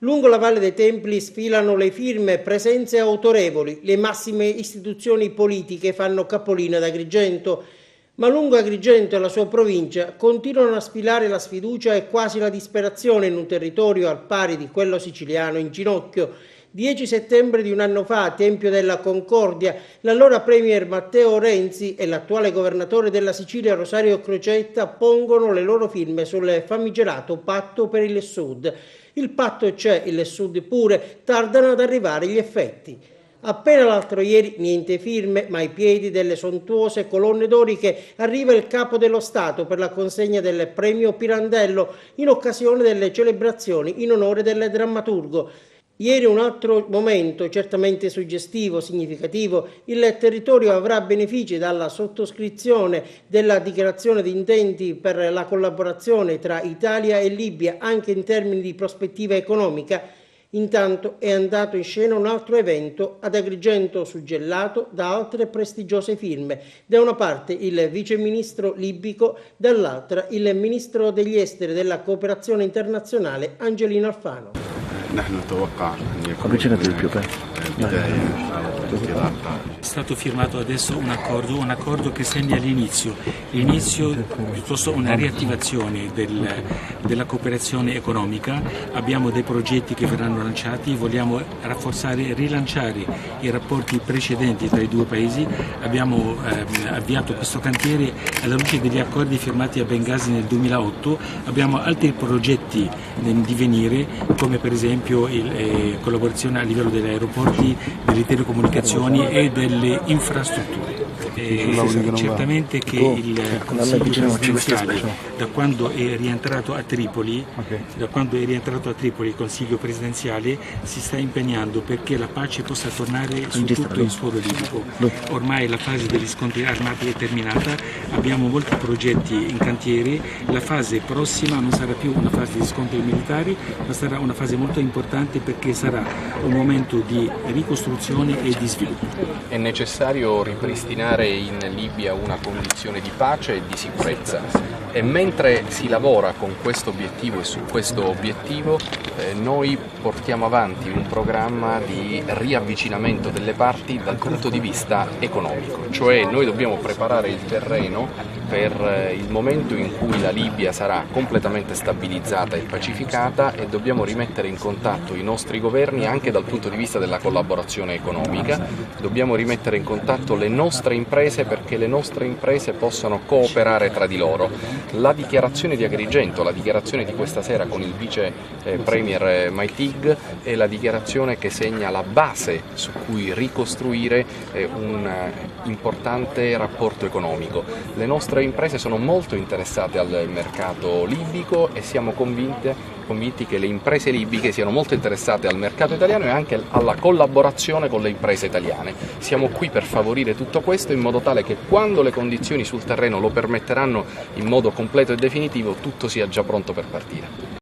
Lungo la Valle dei Templi sfilano le firme, presenze autorevoli, le massime istituzioni politiche fanno capolino ad Agrigento, ma lungo Agrigento e la sua provincia continuano a sfilare la sfiducia e quasi la disperazione in un territorio al pari di quello siciliano in ginocchio. 10 settembre di un anno fa, Tempio della Concordia, l'allora premier Matteo Renzi e l'attuale governatore della Sicilia Rosario Crocetta pongono le loro firme sul famigerato patto per il Sud. Il patto c'è, il Sud pure, tardano ad arrivare gli effetti. Appena l'altro ieri, niente firme, ma ai piedi delle sontuose colonne doriche arriva il capo dello Stato per la consegna del premio Pirandello in occasione delle celebrazioni in onore del drammaturgo. Ieri un altro momento certamente suggestivo, significativo, il territorio avrà benefici dalla sottoscrizione della dichiarazione di intenti per la collaborazione tra Italia e Libia anche in termini di prospettiva economica. Intanto è andato in scena un altro evento ad Agrigento suggellato da altre prestigiose firme. Da una parte il viceministro libico, dall'altra il ministro degli esteri della cooperazione internazionale Angelino Alfano. È stato firmato adesso un accordo che segna l'inizio piuttosto una riattivazione della cooperazione economica. Abbiamo dei progetti che verranno lanciati, vogliamo rafforzare e rilanciare i rapporti precedenti tra i due paesi. Abbiamo avviato questo cantiere alla luce degli accordi firmati a Bengasi nel 2008. Abbiamo altri progetti in divenire, come per esempio collaborazione a livello degli aeroporti, delle telecomunicazioni e delle infrastrutture. Certamente che il Consiglio presidenziale, da quando è rientrato a Tripoli, il Consiglio presidenziale si sta impegnando perché la pace possa tornare su tutto il suolo libico. Ormai la fase degli scontri armati è terminata, abbiamo molti progetti in cantiere, la fase prossima non sarà più una fase di scontri militari, ma sarà una fase molto importante perché sarà un momento di ricostruzione e di sviluppo. È necessario ripristinare in Libia una condizione di pace e di sicurezza e mentre si lavora con questo obiettivo e su questo obiettivo noi portiamo avanti un programma di riavvicinamento delle parti dal punto di vista economico, cioè noi dobbiamo preparare il terreno per il momento in cui la Libia sarà completamente stabilizzata e pacificata e dobbiamo rimettere in contatto i nostri governi anche dal punto di vista della collaborazione economica, dobbiamo rimettere in contatto le nostre imprese perché le nostre imprese possano cooperare tra di loro. La dichiarazione di Agrigento, la dichiarazione di questa sera con il vice premier Maitig è la dichiarazione che segna la base su cui ricostruire un importante rapporto economico. Le nostre imprese sono molto interessate al mercato libico e siamo convinti che le imprese libiche siano molto interessate al mercato italiano e anche alla collaborazione con le imprese italiane. Siamo qui per favorire tutto questo in modo tale che quando le condizioni sul terreno lo permetteranno in modo completo e definitivo tutto sia già pronto per partire.